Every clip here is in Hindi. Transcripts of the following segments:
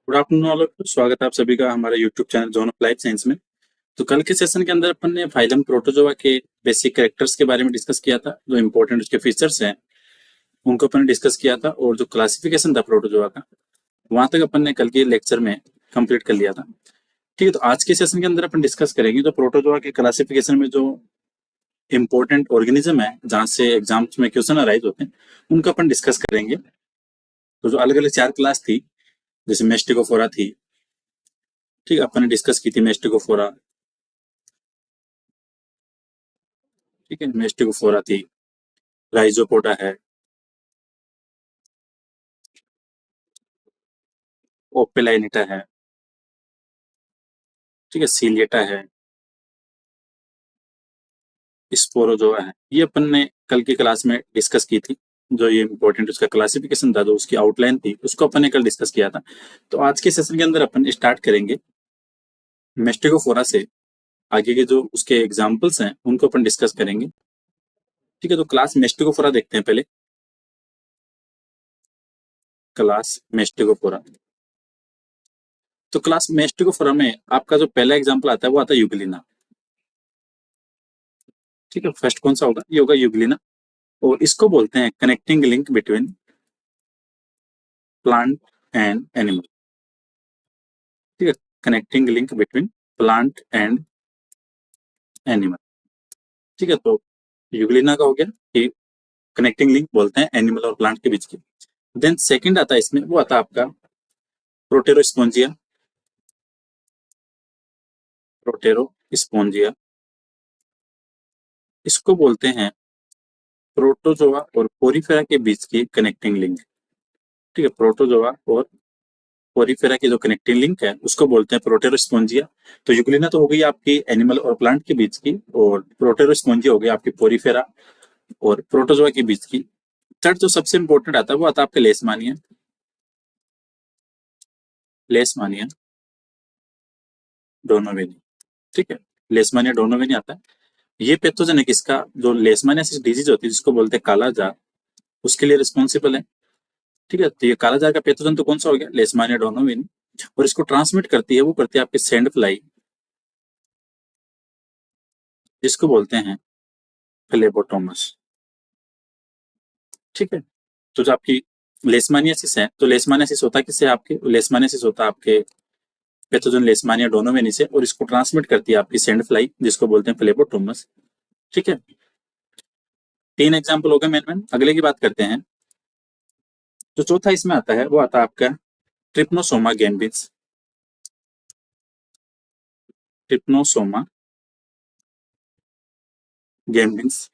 Good afternoon all of you. स्वागत है आप सभी का हमारे YouTube channel zone of life science में। तो कल के सेशन के अंदर अपन ने फाइलम प्रोटोजोआ के बेसिक कैरेक्टर्स के बारे में डिस्कस किया था, जो इंपॉर्टेंट उसके फीचर्स हैं उनको अपन ने डिस्कस किया था, और जो क्लासिफिकेशन था प्रोटोजोआ का वहां तक अपन ने कल के लेक्चर में कंप्लीट कर लिया था। ठीक है, तो आज के सेशन के अंदर अपन डिस्कस करेंगे तो प्रोटोजोआ के क्लासिफिकेशन में जो इंपॉर्टेंट ऑर्गेनिज्म है जहाँ से एग्जाम्स में क्वेश्चन अराइज होते हैं उनका अपन डिस्कस करेंगे। तो जो अलग अलग चार क्लास थी, जैसे मेस्टिकोफोरा थी, ठीक है, अपन ने डिस्कस की थी मेस्टिकोफोरा। ठीक है, मेस्टिकोफोरा थी, राइजोपोडा है, ओपेलाइनिटा है, ठीक है, सीलिएटा है, स्पोरोजोआ है। ये अपन ने कल की क्लास में डिस्कस की थी। जो ये इंपॉर्टेंट उसका क्लासिफिकेशन था, जो उसकी आउटलाइन थी, उसको अपन ने कल डिस्कस किया था। तो आज के सेशन के अंदर अपन स्टार्ट करेंगे मेस्टिकोफोरा से। आगे के जो उसके एग्जाम्पल्स हैं उनको अपन डिस्कस करेंगे। ठीक है, तो क्लास मेस्टिकोफोरा देखते हैं पहले। क्लास मेस्टिकोफोरा, तो क्लास मेस्टिकोफोरा में आपका जो पहला एग्जाम्पल आता है वो आता है यूग्लिना। ठीक है, फर्स्ट कौन सा होगा? ये होगा यूग्लिना, और इसको बोलते हैं connecting link between plant and animal. ठीक है, connecting link between plant and animal. ठीक है, तो यूग्लिना का हो गया कि कनेक्टिंग लिंक बोलते हैं एनिमल और प्लांट के बीच की। देन सेकंड आता है इसमें, वो आता है आपका प्रोटेरोस्पोंजिया। प्रोटेरोस्पोंजिया, इसको बोलते हैं प्रोटोजोआ और पोरीफेरा के बीच की कनेक्टिंग लिंक। ठीक है, प्रोटोजोआ और पोरीफेरा की जो कनेक्टिंग लिंक है उसको बोलते हैं प्रोटेरोस्पोंजिया। तो यूग्लिना तो हो गई आपकी एनिमल और प्लांट के बीच की, और प्रोटेरोस्पोंजिया हो गई आपकी पोरीफेरा और प्रोटोजोआ के बीच की। थर्ड जो सबसे इंपॉर्टेंट आता है वो आता है आपके लेसमानिया। लेसमानिया डोनोवेनी। ठीक है, लेसमानिया डोनोवेनी आता है। ये पैथोजन है किसका? जो लेसमानियासिस डिजीज होती है जिसको बोलते हैं काला जार, उसके लिए रिस्पॉन्सिबल है। ठीक है, तो ये काला जार का पैथोजन तो कौन सा हो गया? लेसमानिया डोनोवेनी। और इसको ट्रांसमिट करती है, वो करती है आपके सैंड फ्लाई, जिसको बोलते हैं फ्लेबोटोमस। ठीक है, तो जो आपकी लेसमानियासिस है, तो लेसमानियासिस होता है किससे? आपके लेसमानियासिस होता है आपके पैथोजन लेसमानिया डोनोवेनी से, और इसको ट्रांसमिट करती है आपकी सैंड फ्लाई, जिसको बोलते हैं फ्लेबोटोमस। ठीक है, तीन एग्जाम्पल हो गए मेन मेन। अगले की बात करते हैं। जो चौथा इसमें आता है वो आता है आपका ट्रिप्नोसोमा गैम्बिस। ट्रिप्नोसोमा गैम्बिस।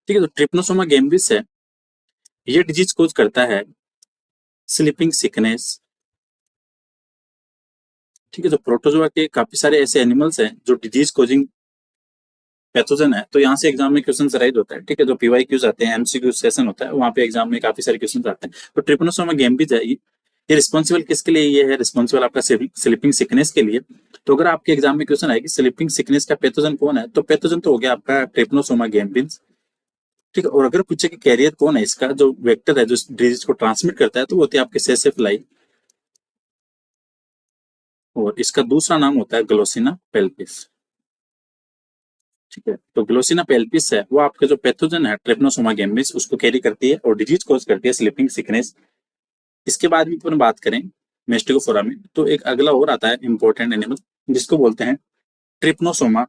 ठीक है, तो ट्रिप्नोसोमा गैम्बिस है, ये डिजीज कोज करता है स्लीपिंग सिकनेस। ठीक है, तो प्रोटोजोआ के काफी सारे ऐसे एनिमल्स हैं जो डिजीज कोजिंग पैथोजन है, तो यहाँ से एग्जाम में क्वेश्चन राइज होता है। ठीक है, जो पीवाईक्यूज आते हैं, एमसीक्यू सेशन होता है, वहाँ पे एग्जाम में काफी सारे क्वेश्चन आते हैं। तो ट्रिप्नोसोमा गैम्बिस है, ये रिस्पॉन्सिबल किसके लिए? ये है रिस्पॉन्सिबल आपका स्लीपिंग सिकनेस के लिए। तो अगर आपके एग्जाम में क्वेश्चन आएगी स्लीपिंग सिकनेस का पैथोजन कौन है, तो पैथोजन तो हो गया आपका ट्रिप्नोसोमा गैम्बिस। ठीक है, और अगर पूछे कि कैरियर कौन है इसका, जो वेक्टर है जो डिजीज को ट्रांसमिट करता है, तो वो होती है आपके सेसेफ्लाई, और इसका दूसरा नाम होता है ग्लोसिना पेल्पिस। ठीक है, तो ग्लोसिना पेल्पिस है वो आपका जो पैथोजन है ट्रिप्नोसोमा गैम्बिस, उसको कैरी करती है और डिजीज कॉज करती है स्लीपिंग सिकनेस। इसके बाद भी अपन बात करें मेस्टिकोफोरा में, तो एक अगला और आता है इंपॉर्टेंट एनिमल, जिसको बोलते हैं ट्रिप्नोसोमा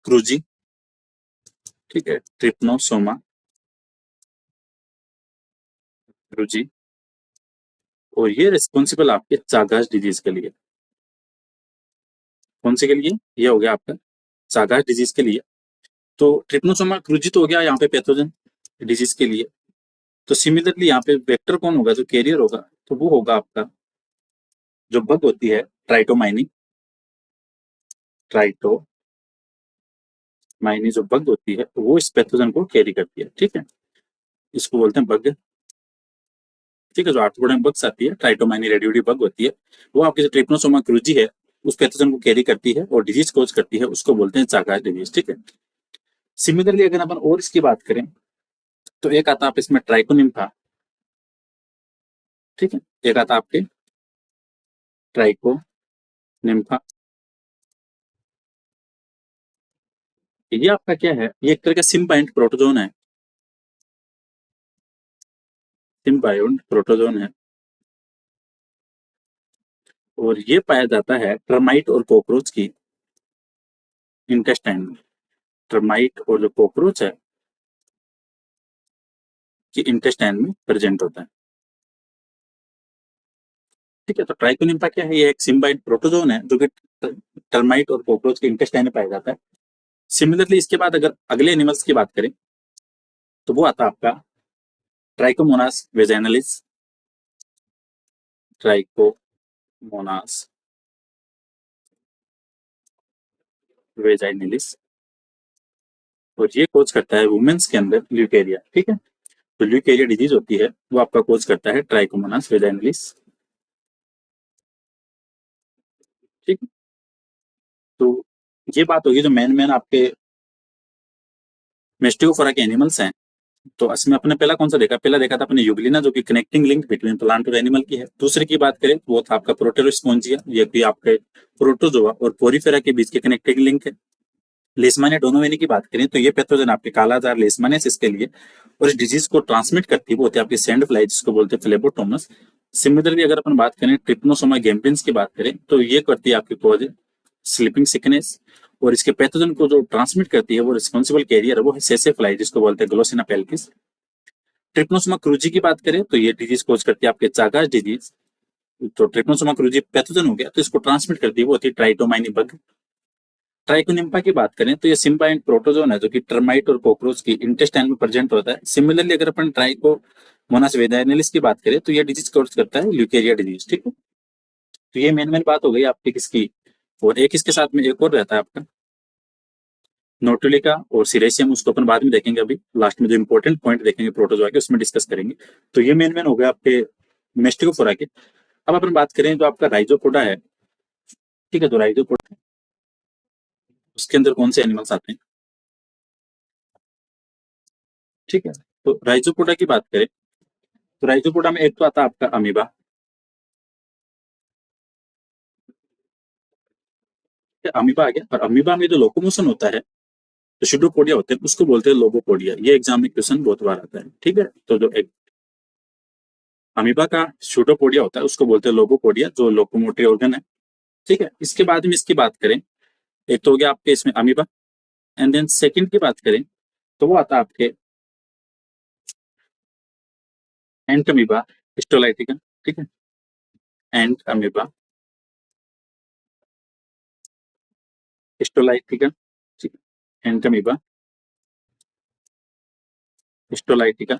क्रूजी। ठीक है, ट्रिप्नोसोमा क्रूजी, और ये रिस्पॉन्सिबल आपके चागास डिजीज के लिए। कौन से के लिए? ये हो गया आपका चागास डिजीज के लिए। तो ट्रिप्नोसोमा क्रूजी तो हो गया यहाँ पे पैथोजन डिजीज के लिए। तो सिमिलरली यहाँ पे वेक्टर कौन होगा जो कैरियर होगा? तो वो होगा आपका जो बग होती है ट्राइटोमाइनी। ट्राइटोमाइनी जो बग होती है वो इस पैथोजन को कैरी करती है। ठीक है, इसको बोलते हैं बग। ठीक है, जो आर्थ्रोपोडा में बग्स आती है, ट्राइटोमाइनी रेडियोडी बग होती है, वो आपके जो ट्रिप्नोसोमा क्रूजी है उस पैथोजन को कैरी करती है और डिजीज कोज करती है, उसको बोलते हैं चागास डिजीज। ठीक है, सिमिलरली अगर अपन और इसकी बात करें तो एक आता है आप इसमें ट्राइकोनिम्फा। ठीक है। एक आता आपके ट्राइको निम्फा। ये आपका क्या है, ये एक तरह का सिम्बायोट प्रोटोजोन है। सिम्बायोट प्रोटोजोन है और ये पाया जाता है टर्माइट और कॉकरोच की इंटेस्टाइन में। टर्माइट और जो कॉकरोच है कि इंटेस्टाइन में प्रेजेंट होता है। ठीक है, तो ट्राइकोनिम्फा क्या है, ये एक सिम्बायोट प्रोटोजोन है जो कि टर्माइट और कॉकरोच के इंटेस्टाइन में पाया जाता है। सिमिलरली इसके बाद अगर अगले एनिमल्स की बात करें तो वो आता है आपका ट्राइकोमोनास वेजाइनलिस। ट्राइकोमोनास वेजाइनलिस, और ये कोज करता है वुमेन्स के अंदर ल्यूकेरिया। ठीक है, तो ल्यूकेरिया डिजीज होती है वो आपका कोज करता है ट्राइकोमोनास वेजाइनलिस। ठीक है, तो ये बात होगी जो मेन मेन आपके मेस्टिकोफोरा के एनिमल्स हैं। तो इसमें अपने पहला कौन सा देखा, पहला देखा था अपने यूग्लिना जो कि कनेक्टिंग लिंक बिटवीन प्लांट और एनिमल की है। दूसरे की बात करें तो वो था आपका प्रोटेरोस्पोंजिया, ये भी आपके प्रोटोजोआ और पोरिफेरा के बीच के कनेक्टिंग लिंक है। लेशमानिया डोनोवेनी की बात करें तो ये पैथोजन आपके कालाजार लेशमानिया इसके लिए, और इस डिजीज को ट्रांसमिट करती है वो होती है आपकी सैंड फ्लाई जिसको बोलते हैं फ्लेबोटोमस। सिमिलरली अगर अपन बात करें ट्रिप्नोसोमा गेम्पिन्स की बात करें तो ये करती है आपकी कॉज स्लीपिंग सिकनेस, और इसके पैथोजन को जो ट्रांसमिट करती है वो रिस्पॉन्सिबल कैरियर है वो है सेसे फ्लाई जिसको बोलते हैं ग्लोसिना पेल्किस। ट्रिप्नोसोमा क्रूजी की बात करें तो ये डिजीज कोज करती है आपके चागास डिजीज। तो ट्रिप्नोसोमा क्रूजी पैथोजन हो गया तो इसको ट्रांसमिट करती है वो होती है ट्राइटोमाइनी बग। ट्राइकोनिम्पा की बात करें तो ये सिम्बायोट प्रोटोजोन है जो कि टर्माइट और कॉकरोच की इंटेस्टाइन में प्रेजेंट होता है। सिमिलरली अगर अपन ट्राइको मोनास वेदाइनलिस की बात करें तो ये डिजीज कोज करता है ल्यूकेरिया डिजीज। ठीक है, तो ये मेन मेन बात हो गई आपकी किसकी, और एक इसके साथ में एक और रहता है आपका नोटुलिका और सिरेशियम, उसको अपन बाद में देखेंगे। अभी लास्ट में जो इंपॉर्टेंट पॉइंट देखेंगे प्रोटोजोआ के उसमें डिस्कस करेंगे। तो ये मेन मेन हो गए आपके मेस्टिकोफोरा के। अब अपन बात करें जो आपका राइजोपोडा है। ठीक है, तो राइजोपोडा उसके अंदर कौन से एनिमल्स आते हैं। ठीक है, तो राइजोपोडा की बात करें तो राइजोपोडा में एक तो आता है आपका अमीबा। अमीबा आ गया, और अमीबा में जो लोकोमोशन होता है जो सुडोपोडिया होते हैं उसको बोलते हैं लोबोपोडिया। ये एग्जाम में क्वेश्चन बहुत बार आता है। ठीक है, तो जो एक अमीबा का सुडोपोडिया होता है उसको बोलते हैं लोबोपोडिया जो लोकोमोटरी ऑर्गन है। ठीक है, इसके बाद में इसकी बात करें, एक तो हो गया आपके इसमें अमीबा, एंड देन सेकंड की बात करें तो वो आता है आपके एंट अमीबा हिस्टोलाइटिका। ठीक है, एंट अमीबा हिस्टोलाइटिका। ठीक है, एंट अमीबा हिस्टोलाइटिका।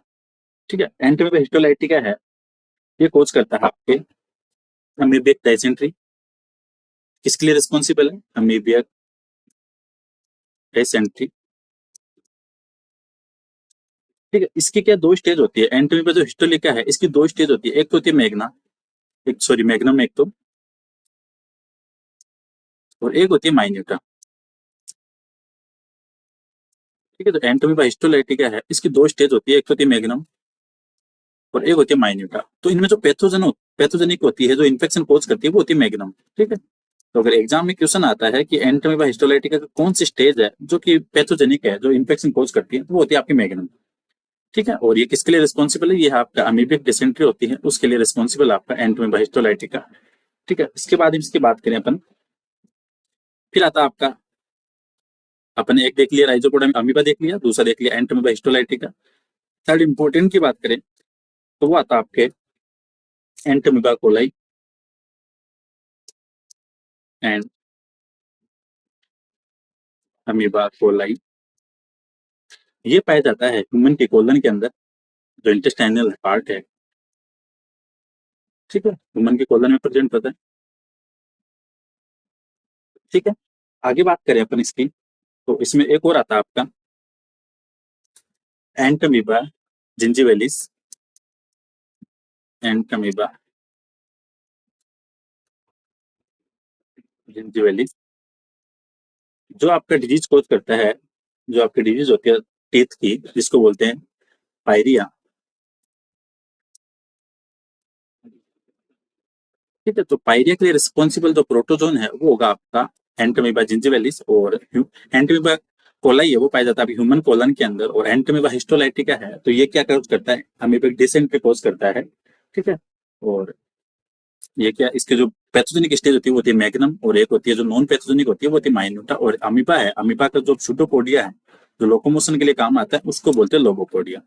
ठीक है, एंट अमीबा हिस्टोलाइटिका है, ये कोच करता है आपके अमीबिक डाइसेंट्री। किसके लिए रिस्पॉन्सिबल है, अमीबिया डाइसेंट्री। ठीक है, इसकी क्या दो स्टेज होती है, एंट अमीबा जो हिस्टोलिका है इसकी दो स्टेज होती है, एक तो होती है मैग्ना, एक सॉरी मैग्नम एक तो, और एक होती है माइन्यूटा। ठीक है, तो एंट अमीबा हिस्टोलाइटिका है इसकी दो स्टेज होती है, एक तो होती है मैग्नम और एक होती है माइन्यूटा। तो इनमें जो पैथोजेनिक होती है जो इन्फेक्शन कोज करती है वो होती है मैग्नम। ठीक है, तो अगर एग्जाम में क्वेश्चन आता है कि एंटोमीबा हिस्टोलाइटिका का कौन सी स्टेज है जो कि पैथोजेनिक है जो इन्फेक्शन कोज करती है, तो वो होती है आपकी मैग्नम। ठीक है, और ये किसके लिए रिस्पॉन्सिबल है, ये आपका अमीबिक डिसेंट्री होती है उसके लिए रिस्पॉन्सिबल आपका एंटोमीबा हिस्टोलाइटिका। ठीक है, इसके बाद इसकी बात करें अपन, फिर आता आपका, अपन एक देख लिया राइजोपोडा में अमीबा देख लिया, दूसरा देख लिया एंटोमीबा हिस्टोलाइटिका। थर्ड इंपोर्टेंट की बात करें तो वो आता आपके Entamoeba coli and amoeba coli. ये पाया जाता है ह्यूमन के कोलन के अंदर जो इंटेस्टाइनल पार्ट है। ठीक है, ह्यूमन के कोलन में प्रेजेंट होता है। ठीक है, आगे बात करें अपन इसकी तो इसमें एक और आता है आपका एंटमीबा जिंजिवेलिस। एंटमीबा जिंजिवेलिस जो आपका डिजीज कोज करता है, जो आपकी डिजीज होती है टीथ की जिसको बोलते हैं पायरिया। ठीक है, तो पायरिया के लिए रिस्पॉन्सिबल जो प्रोटोजोन है वो होगा आपका एंटोमीबा जिंजिविलिस, और एंटोमीबा कोलाई है वो पाया जाता है ह्यूमन कोलन के अंदर, और एंटोमीबा हिस्टोलाइटिका है तो ये क्या कॉज करता है, अमीबिक डिसेंट्री कॉज करता है। ठीक है, और ये क्या, इसके जो पैथोजेनिक स्टेज होती है वो होती है मैग्नम, और एक होती है जो नॉन पैथोजेनिक होती है वो होती है माइन्यूटा, और अमीबा है, अमीबा का जो सुडोपोडिया है जो लोकोमोशन के लिए काम आता है उसको बोलते हैं लोबोपोडिया।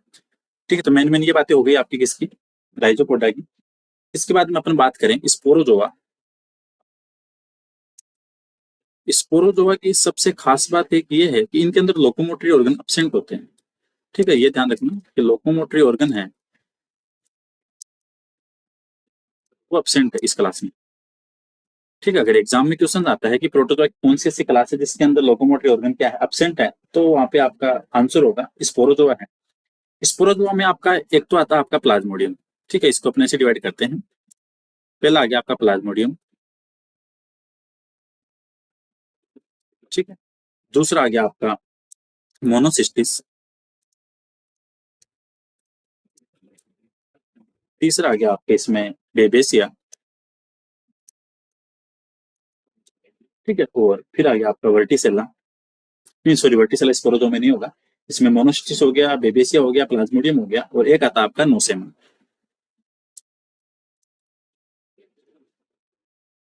ठीक है, तो मैंने ये बातें हो गई आपकी किसकी, राइजोपोडा की। इसके बाद में अपन बात करें स्पोरोजोआ। स्पोरोजोआ की सबसे खास बात एक ये है कि इनके अंदर लोकोमोटरी ऑर्गन एब्सेंट होते हैं। ठीक है, ये ध्यान रखना कि लोकोमोटरी ऑर्गन है वो एब्सेंट है इस क्लास में। ठीक है, अगर एग्जाम में क्वेश्चन आता है कि प्रोटोजोआ कौन सी ऐसी क्लास है जिसके अंदर लोकोमोटरी ऑर्गन क्या है, एब्सेंट है, तो वहां पे आपका आंसर होगा स्पोरोजोआ है। स्पोरोजोआ में आपका एक तो आता है आपका प्लाज्मोडियम। ठीक है, इसको अपने से डिवाइड करते हैं। पहला आ गया आपका प्लाज्मोडियम। ठीक है, दूसरा आ गया आपका मोनोसिस्टिस। तीसरा आ गया आपके इसमें बेबेसिया। ठीक है, और फिर आ गया आपका वर्टिसेला। नहीं सॉरी, वर्टिसेला स्पोरोजोआ में नहीं होगा। इसमें मोनोसिस्टिस हो गया, बेबेसिया हो गया, प्लाज्मोडियम हो गया, और एक आता आपका नोसेमा।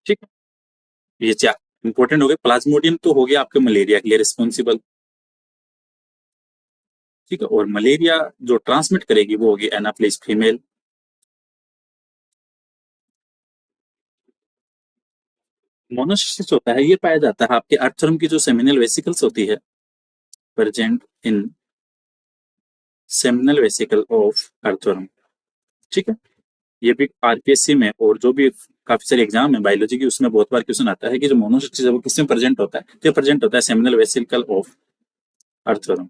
ठीक है, ये चार इंपॉर्टेंट हो गए। प्लाज्मोडियम तो हो गया आपके मलेरिया के लिए रिस्पॉन्सिबल। ठीक है, और मलेरिया जो ट्रांसमिट करेगी वो होगी एनाप्लिस फीमेल। मोनोसिस्टिस होता है ये पाया जाता है आपके अर्थवर्म की जो सेमिनल वेसिकल्स होती है, present in seminal vesicle of earthworm. ठीक है, ये भी आरपीएससी में और जो भी काफी सारे एग्जाम है बायोलॉजी की उसमें बहुत बार क्वेश्चन आता है कि जो मोनोसिस्टिस है वो किसमें प्रेजेंट होता है, तो प्रेजेंट होता है सेमिनल वेसिकल ऑफ अर्थवर्म।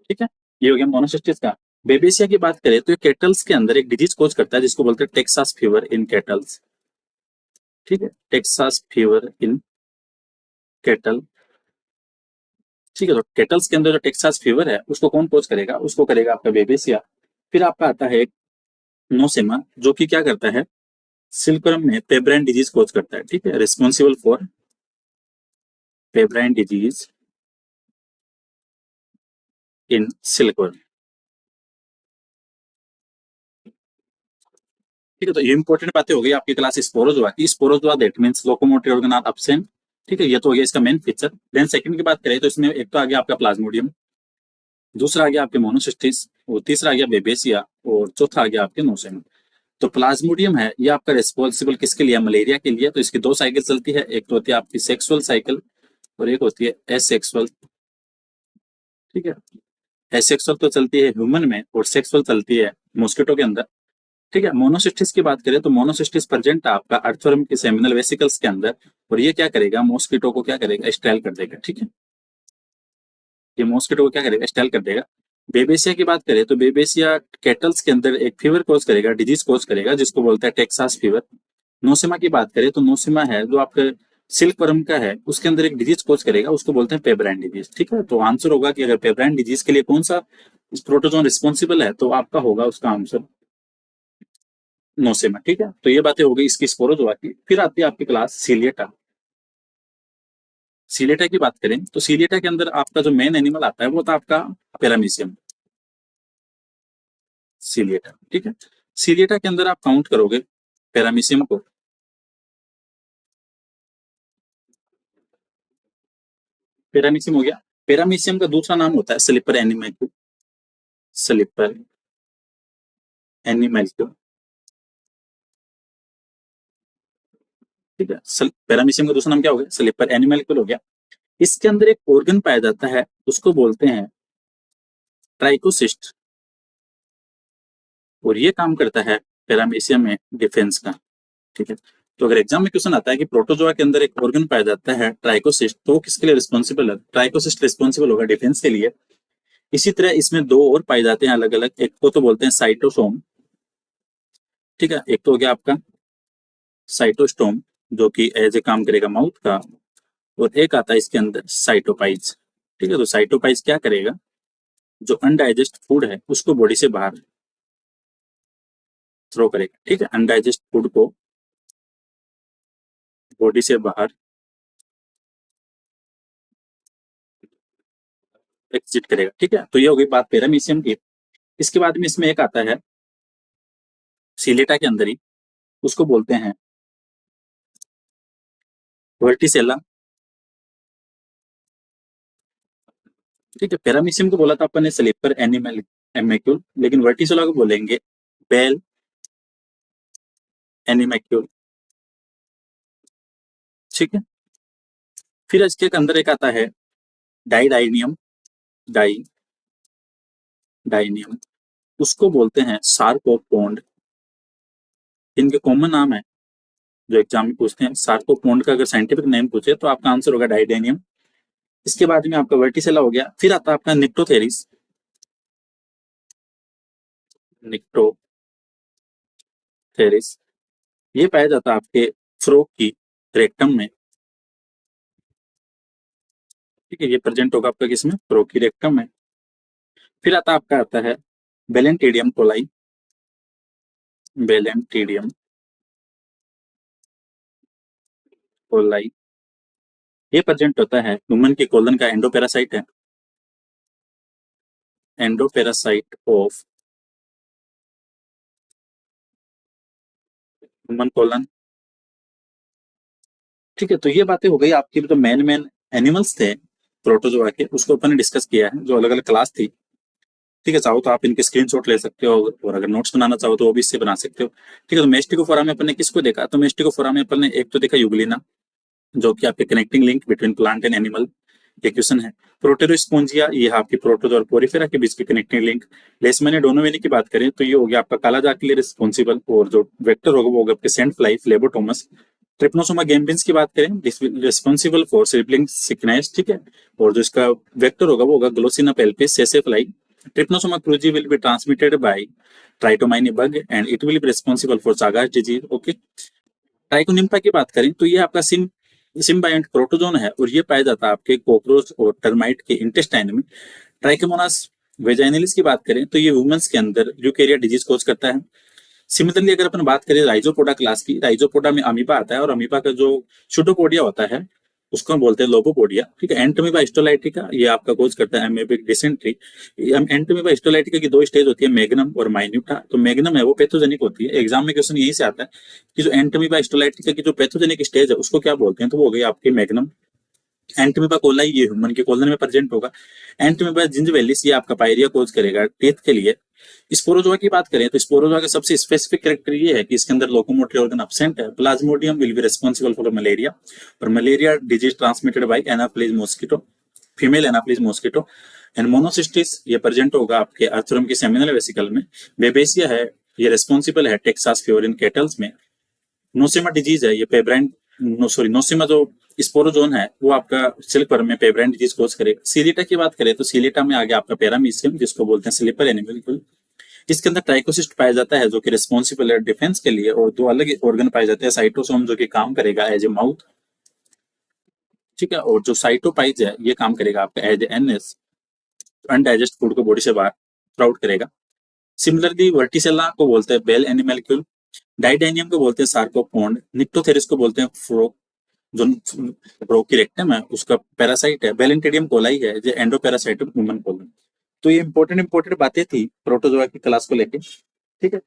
ठीक है, ये हो गया मोनोसिस्टिस का। बेबेसिया की बात करें तो ये केटल्स के अंदर एक डिजीज कोज करता है जिसको बोलते हैं टेक्सास फीवर इन केटल्स। ठीक है, टेक्सास फीवर इन केटल। ठीक है, तो केटल्स के अंदर जो टेक्सास फीवर है उसको कौन कोज करेगा, उसको करेगा आपका बेबेसिया। फिर आपका आता है एक नोसेमा जो कि क्या करता है, सिल्कवर्म में पेब्राइन डिजीज कोज करता है। ठीक है, responsible for pebrine disease in silkworm. ठीक है, तो ये इंपॉर्टेंट बातें हो गई आपकी क्लास स्पोरोजोआ की। Sporozoa that means locomotive organ are absent. ठीक है, ये तो हो गया इसका मेन फीचर। देन सेकंड की बात करें तो इसमें एक तो आ गया आपका प्लाज्मोडियम, दूसरा आ गया आपके मोनोसिस्टिस, और तीसरा आ गया बेबेसिया, और चौथा आ गया आपके नोसेमा। तो प्लाज्मोडियम है ये आपका रिस्पॉन्सिबल किसके लिए, मलेरिया के लिए। तो इसकी दो साइकिल चलती है, एक तो होती है आपकी सेक्सुअल साइकिल और एक होती है एसेक्सुअल। ठीक है, एसेक्सुअल तो चलती है ह्यूमन में और सेक्सुअल चलती है मॉस्किटो के अंदर। ठीक है, मोनोसिस्टिस की बात करें तो मोनोसिस्टिस प्रेजेंट है आपका अर्थवर्म के सेमिनल वेसिकल्स के अंदर, और ये क्या करेगा, मॉस्किटो को क्या करेगा, स्टाइल कर देगा। ठीक है, ये मॉस्किटो को क्या करेगा, स्टाइल कर देगा। बेबेसिया की बात करें तो बेबेसिया कैटल्स के अंदर एक फीवर कोज करेगा, डिजीज कोज करेगा जिसको बोलता है टेक्सास फीवर। नोसेमा की बात करें तो नोसेमा है जो आपके सिल्क वर्म का है उसके अंदर एक डिजीज कोज करेगा, उसको बोलते हैं पेब्राइन डिजीज। ठीक है, तो आंसर होगा कि अगर पेब्राइन डिजीज के लिए कौन सा प्रोटोजोन रिस्पॉन्सिबल है तो आपका होगा उसका आंसर नोसेमा। ठीक है, तो ये बातें हो गई इसकी स्पोरोजोआ की। फिर आती है आपकी क्लास सीलिएटा। सीलिएटा की बात करें तो सीलिएटा के अंदर आपका जो मेन एनिमल आता है वो था आपका पैरामीशियम सीलिएटा। ठीक है, सीलिएटा के अंदर आप काउंट करोगे पैरामीशियम को, पैरामीशियम हो गया। पैरामीशियम का दूसरा नाम होता है स्लिपर एनिमल, स्लिपर एनिमल। ठीक है, पैरामीशियम का दूसरा नाम क्या हो गया, स्लिपर एनिमल हो गया। इसके अंदर एक ऑर्गन पाया जाता है उसको बोलते हैं ट्राइकोसिस्ट, और ये काम करता है पैरामीशियम में डिफेंस का। ठीक है, तो अगर एग्जाम में क्वेश्चन आता है कि प्रोटोजोआ के अंदर एक ऑर्गन पाया जाता है ट्राइकोसिस्ट, तो वो किसके लिए रिस्पॉन्सिबल है, ट्राइकोसिस्ट रिस्पॉन्सिबल होगा डिफेंस के लिए। इसी तरह इसमें दो और पाए जाते हैं अलग अलग, एक को तो बोलते हैं साइटोसोम। ठीक है, एक तो हो गया आपका साइटोस्टोम जो कि एज ए काम करेगा माउथ का, और एक आता है इसके अंदर साइटोपाइज। ठीक है, तो साइटोपाइज क्या करेगा, जो अनडाइजेस्ट फूड है उसको बॉडी से बाहर थ्रो करेगा, ठीक है, अनडाइजेस्ट फूड को बॉडी से बाहर एग्जिट करेगा, ठीक है। तो ये हो गई बात पैरामीशियम की। इसके बाद में इसमें एक आता है सीलेटा के अंदर ही, उसको बोलते हैं वर्टिसेला, ठीक है। पैरामीशियम को बोला था अपन ने स्लीपर एनिमल एमिक्यूल, लेकिन वर्टिसेला को बोलेंगे बेल एनिमैक्यूल, ठीक है। फिर इसके अंदर एक आता है डाइडाइनियम, डाई डाइनियम, उसको बोलते हैं सार्कोपोन्ड। इनके कॉमन नाम है जो एग्जाम में पूछते हैं। सार्कोपोन्ड का अगर साइंटिफिक नेम पूछे तो आपका आंसर होगा डाइडेनियम। इसके बाद में आपका वर्टिसेला हो गया। फिर आता है आपका निक्टोथेरिस, निक्टोथेरिस, ये पाया जाता है आपके फ्रॉग की रेक्टम में, ठीक है। ये प्रेजेंट होगा आपका किसमें, फ्रॉग की रेक्टम में। फिर आता है बेलेंटिडियम कोलाई, बेलेंटिडियम कोलाई, ये प्रेजेंट होता है ह्यूमन के कोलन का एंडोपेरासाइट है, एंडोपेरासाइट ऑफ ह्यूमन कोलन, ठीक है। तो ये बातें हो गई आपकी जो मेन मेन एनिमल्स थे प्रोटोजोआ के, उसको अपन ने डिस्कस किया है, जो अलग अलग क्लास थी, ठीक है। चाहो तो आप इनके स्क्रीनशॉट ले सकते हो, और अगर नोट्स बनाना चाहो तो वो भी इससे बना सकते हो, ठीक है। तो मेस्टिकोफोरा में अपन ने किसको देखा, तो मेस्टिकोफोरा में अपन ने एक तो देखा यूग्लिना, जो कि आपके connecting link between plant and animal ये क्वेश्चन है। प्रोटेरोस्पोंजिया, ये आपकी प्रोटोजोआ और पोरिफेरा के बीच की कनेक्टिंग लिंक। लेसमैनिया डोनोवेनी की बात करें तो ये हो गया आपका कालाजार के लिए रिस्पॉन्सिबल, और जो वेक्टर होगा वो होगा आपके सेंट फ्लाई फ्लेबोटोमस। ट्रिप्नोसोमा गैम्बिन्स की बात करें, रिस्पॉन्सिबल फॉर सिबलिंग सिकनेस, ठीक है। और जो इसका वेक्टर होगा वो होगा Glossina palpalis tsetse fly. Trypanosoma cruzi will be transmitted by triatomine bug and it will be responsible for Chagas disease, okay. Trichonympha की बात करें तो ये आपका सिम्बायोंट प्रोटोजोन है, और ये पाया जाता है आपके कॉकरोच और टर्माइट के इंटेस्टाइन में। ट्राइकोमोनास वेजाइनलिस की बात करें तो ये वुमेन्स के अंदर यूकेरिया डिजीज कोज करता है। सिमिलरली अगर अपन बात करें राइजोपोडा क्लास की, राइजोपोडा में अमीबा आता है, और अमीबा का जो शुडोपोडिया होता है उसको हम बोलते हैं लोबोपोडिया, ठीक है। एंटोमीबा हिस्टोलाइटिका ये आपका कोज करता है एमीबिक डिसेंट्री। एंटोमीबा हिस्टोलाइटिका की दो स्टेज होती है, मैग्नम और माइन्यूटा। तो मैग्नम है वो पैथोजेनिक होती है, एग्जाम में क्वेश्चन यही से आता है कि जो एंटोमीबा हिस्टोलाइटिका की जो पैथोजेनिक स्टेज है उसको क्या बोलते हैं, तो वो हो गई आपकी मैग्नम। एंटोमीबा कोलाई ये ह्यूमन के कोलन में प्रेजेंट होगा। एंटोमीबा जिंजिविलिस ये आपका पायरिया कोज करेगा टीथ के लिए। स्पोरोजोआ की बात करें तो स्पोरोजोआ का सबसे स्पेसिफिक कैरेक्टर ये है कि इसके अंदर लोकोमोटरी ऑर्गन एब्सेंट है। Plasmodium will be responsible for malaria, और malaria disease transmitted by Anopheles mosquito, female Anopheles mosquito. And Monocystis ये प्रेजेंट होगा आपके अर्थरम के सेमिनल वेसिकल में। बेबेसिया है ये रिस्पॉन्सिबल है टेक्सास फ्योरिन कैटल्स में। नोसेमा डिजीज है ये पेब्राइन, सॉरी नोसेमा जो स्पोरोजोन है वो आपका सिल्क वर्म में पेब्राइन डिजीज कोज करेगा। सीलिटा की बात करें तो सीलिटा में आगे आपका पैरामीशियम जिसको बोलते हैं स्लीपर एनिमल, इसके अंदर ट्राइकोसिस्ट पाया जाता है जो कि रिस्पॉन्सिबल है डिफेंस के लिए, और दो अलग ऑर्गन पाए जाते हैं, साइटोसोम जो कि काम करेगा एज ए माउथ, ठीक है, और जो साइटोपाइज है ये काम करेगा आपका as a anus, undigest food को बॉडी से बाहर स्प्राउट करेगा। सिमिलरली वर्टिसेला को बोलते हैं बेल एनिमैल्क्यूल, डाइडेनियम को बोलते हैं सार्कोपोन्ड, निक्टोथेरिस को बोलते हैं फ्रो, जो फ्रो की रेक्टम है उसका पैरासाइट है। बेलेंटिडियम कोलाई है जो एंडोपेरासाइट ऑफ ह्यूमन कोलन। तो ये इंपॉर्टेंट इंपॉर्टेंट बातें थी प्रोटोजोआ की क्लास को लेके, ठीक है।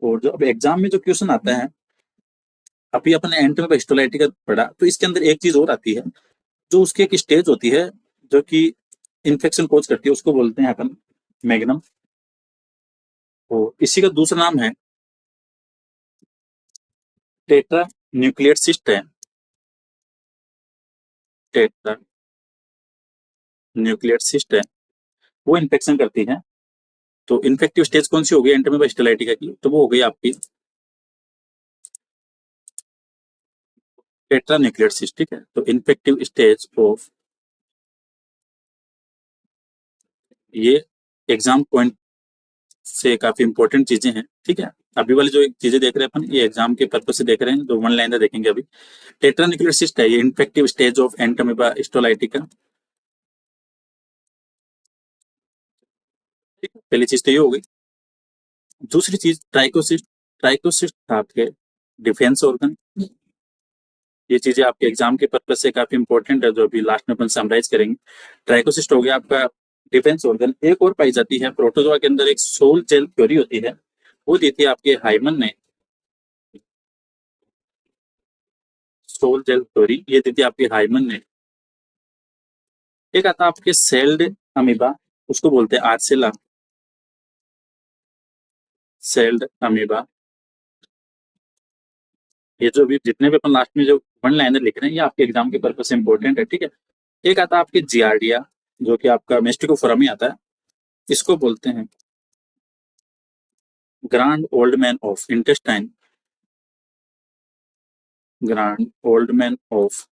और जो अब एग्जाम में जो क्वेश्चन आता है, अभी अपने एंटोमी हिस्टोलाइटिका पढ़ा, तो इसके अंदर एक चीज और आती है, जो उसकी एक स्टेज होती है जो कि इन्फेक्शन कोज करती है, उसको बोलते हैं अपन मैग्नम। और इसी का दूसरा नाम है टेट्रा न्यूक्लियर सिस्ट है, टेट्रा न्यूक्लियर सिस्ट है, वो इन्फेक्शन करती है। तो इन्फेक्टिव स्टेज कौन सी होगी एंटोमी हिस्टोलाइटिका की, तो वो हो गई आपकी टेट्रा न्यूक्लियर सिस्ट, ठीक है। तो इन्फेक्टिव स्टेज ऑफ, ये एग्जाम पॉइंट से काफी इंपॉर्टेंट चीजें हैं, ठीक है। अभी वाली जो चीजें देख रहे हैं अपन ये एग्जाम के पर्पज से देख रहे हैं, तो वन लाइनर देखेंगे अभी। टेट्रान्यूक्लियर सिस्ट है ये infective stage of Entamoeba histolytica, ठीक है। पहली चीज तो ये हो गई। दूसरी चीज ट्राइकोसिस्ट, ट्राइकोसिस्ट था आपके डिफेंस ऑर्गन। ये चीजें आपके एग्जाम के पर्पज से काफी इंपॉर्टेंट है, जो अभी लास्ट में अपन समराइज करेंगे। ट्राइकोसिस्ट हो गया आपका डिफेंस ऑर्गन। एक और पाई जाती है प्रोटोजोआ के अंदर, एक सोल जेल थ्योरी होती है, वो दी थी आपके हाइमन ने। सोल जेल थ्योरी ये दी थी आपके हाइमन ने। एक आता आपके सेल्ड अमीबा, उसको बोलते हैं आर्सेला। सेल्ड अमीबा, ये जो भी जितने भी अपन लास्ट में जो वन लाइनर लिख रहे हैं, ये आपके एग्जाम के पर्पज से इंपॉर्टेंट है, ठीक है। एक आता है आपके जियार्डिया, जो कि आपका मेस्टिकोफोरा में आता है। इसको बोलते हैं grand old man of intestine. Grand old man of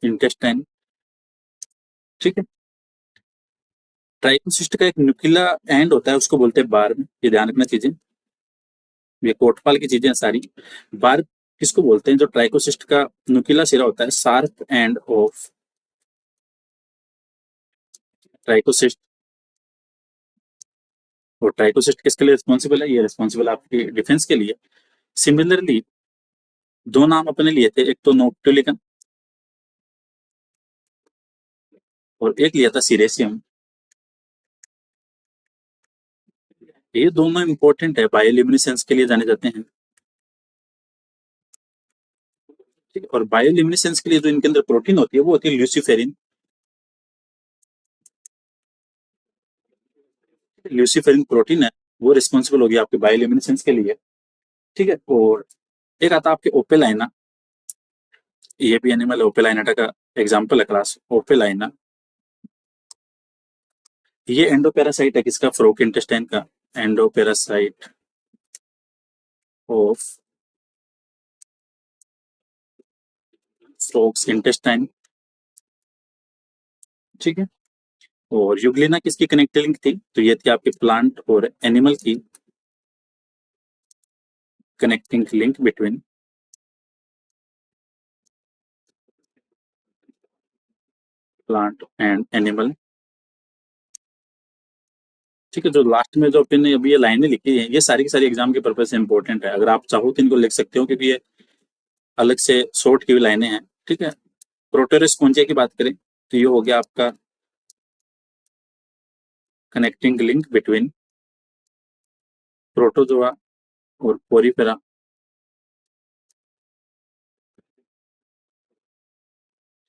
intestine, ठीक है। ट्राइकोसिस्ट का एक न्यूक्लिया एंड होता है, उसको बोलते हैं बार्ब। ये ध्यान रखना चीजें, ये कोटपाल की चीजें हैं सारी। बार्ब किसको बोलते हैं? जो ट्राइकोसिस्ट का न्यूक्लिया सिरा होता है, शार्प एंड ऑफ ट्राइकोसिस्ट। और ट्राइकोसिस्ट किसके लिए रिस्पॉन्सिबल है? ये रिस्पॉन्सिबल आपकी डिफेंस के लिए। सिमिलरली दो नाम अपने लिए थे, एक तो नोक्टिलिकन और एक लिया था सीरेशियम। ये दोनों इंपॉर्टेंट है, बायोल्यूमिनेसेंस के लिए जाने जाते हैं, ठीक है। और बायोल्यूमिनेसेंस के लिए जो इनके अंदर प्रोटीन होती है, वो होती है ल्यूसीफेरिन। ल्यूसीफेरिन प्रोटीन है, वो रिस्पॉन्सिबल होगी आपके बायोल्यूमिनेसेंस के लिए, ठीक है। और एक आता है आपके ओपेलाइना। ये भी एनिमल है, ओपेलाइनाटा का एग्जाम्पल है क्लास, ओपेलाइना। ये एंडोपेरासाइट है किसका? फ्रोक इंटेस्टाइन का। एंडोपेरासाइट ऑफ फ्रोक्स इंटेस्टाइन, ठीक है। और यूग्लिना किसकी कनेक्टिंग लिंक थी? तो ये थी आपके प्लांट और एनिमल की connecting link between plant and animal, ठीक है। जो लास्ट में जो अपने अभी ये लाइनें लिखी हैं, ये सारी की सारी एग्जाम के पर्पज से इंपॉर्टेंट है। अगर आप चाहो तो इनको लिख सकते हो, क्योंकि ये अलग से शॉर्ट की हुई लाइनें हैं, ठीक है। प्रोटोरेस्पोंजिया की बात करें तो ये हो गया आपका कनेक्टिंग लिंक बिटवीन प्रोटोजोआ और पोरीफेरा,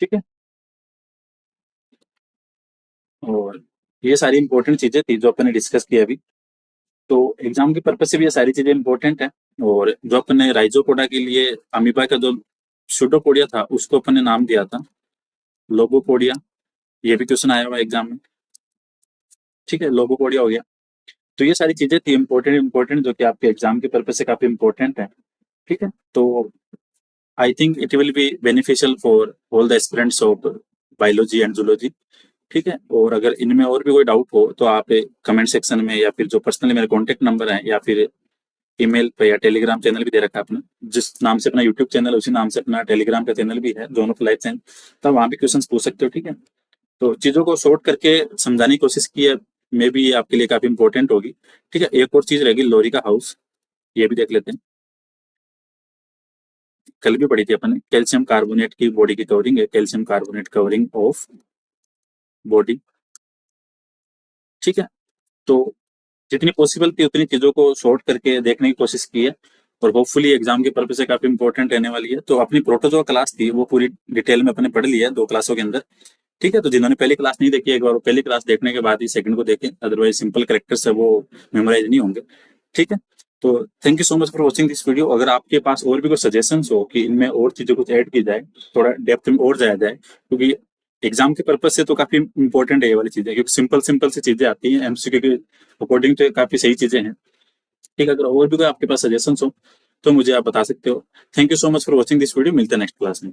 ठीक है। और ये सारी इंपॉर्टेंट चीजें थी जो अपन ने डिस्कस की अभी। तो एग्जाम के पर्पज से भी ये सारी चीजें इंपॉर्टेंट है। और जो अपन ने राइजोपोडा के लिए अमीबा का जो सूडोपोडिया था, उसको अपन ने नाम दिया था लोबोपोडिया। ये भी क्वेश्चन आया हुआ एग्जाम में, ठीक है। लोबोपोडिया हो गया। तो ये सारी चीजें थी इंपॉर्टेंट इंपॉर्टेंट, जो कि आपके एग्जाम के पर्पज से काफी इंपॉर्टेंट है, ठीक है। तो I think it will be beneficial for all the aspirants of biology and zoology, ठीक है। और अगर इनमें और भी कोई डाउट हो तो आप कमेंट सेक्शन में, या फिर जो पर्सनली मेरे कॉन्टेक्ट नंबर है, या फिर ईमेल पे, या टेलीग्राम चैनल भी दे रखा है अपना, जिस नाम से अपना यूट्यूब चैनल, उसी नाम से अपना टेलीग्राम का चैनल भी है, जोन ऑफ लाइफ साइंस। तब वहां भी क्वेश्चन पूछ सकते हो, ठीक है। तो चीजों को शॉर्ट करके समझाने की कोशिश की है, मे बी ये आपके लिए काफी इंपॉर्टेंट होगी, ठीक है। एक और चीज रहेगी लोरी का हाउस, ये भी देख लेते हैं। कल भी पढ़ी थी अपन ने, कैल्शियम कार्बोनेट की बॉडी की कवरिंग है, calcium carbonate covering of body, ठीक है। तो जितनी पॉसिबल थी उतनी चीजों को शॉर्ट करके देखने की कोशिश की है, और होपफुली एग्जाम के पर्पज से काफी इंपॉर्टेंट रहने वाली है। तो अपनी प्रोटोजोआ क्लास थी वो पूरी डिटेल में अपने पढ़ लिया है 2 क्लासों के अंदर, ठीक है। तो जिन्होंने पहली क्लास नहीं देखी, एक बार वो पहली क्लास देखने के बाद ही सेकंड को देखें, अदरवाइज सिंपल कैरेक्टर्स है वो मेमोराइज नहीं होंगे, ठीक है। तो thank you so much for watching this video. अगर आपके पास और भी कोई सजेशंस हो कि इनमें और चीजें कुछ ऐड की जाए, थोड़ा डेप्थ में और जाया जाए, क्योंकि एग्जाम के पर्पज से तो काफी इंपॉर्टेंट है ये वाली चीजें, क्योंकि सिंपल सिंपल सी चीजें आती हैं एमसीक्यू के अकॉर्डिंग, तो काफी सही चीजें हैं, ठीक है। अगर और भी कोई आपके पास सजेशंस हो तो मुझे आप बता सकते हो। Thank you so much for watching this video. मिलते हैं नेक्स्ट क्लास में।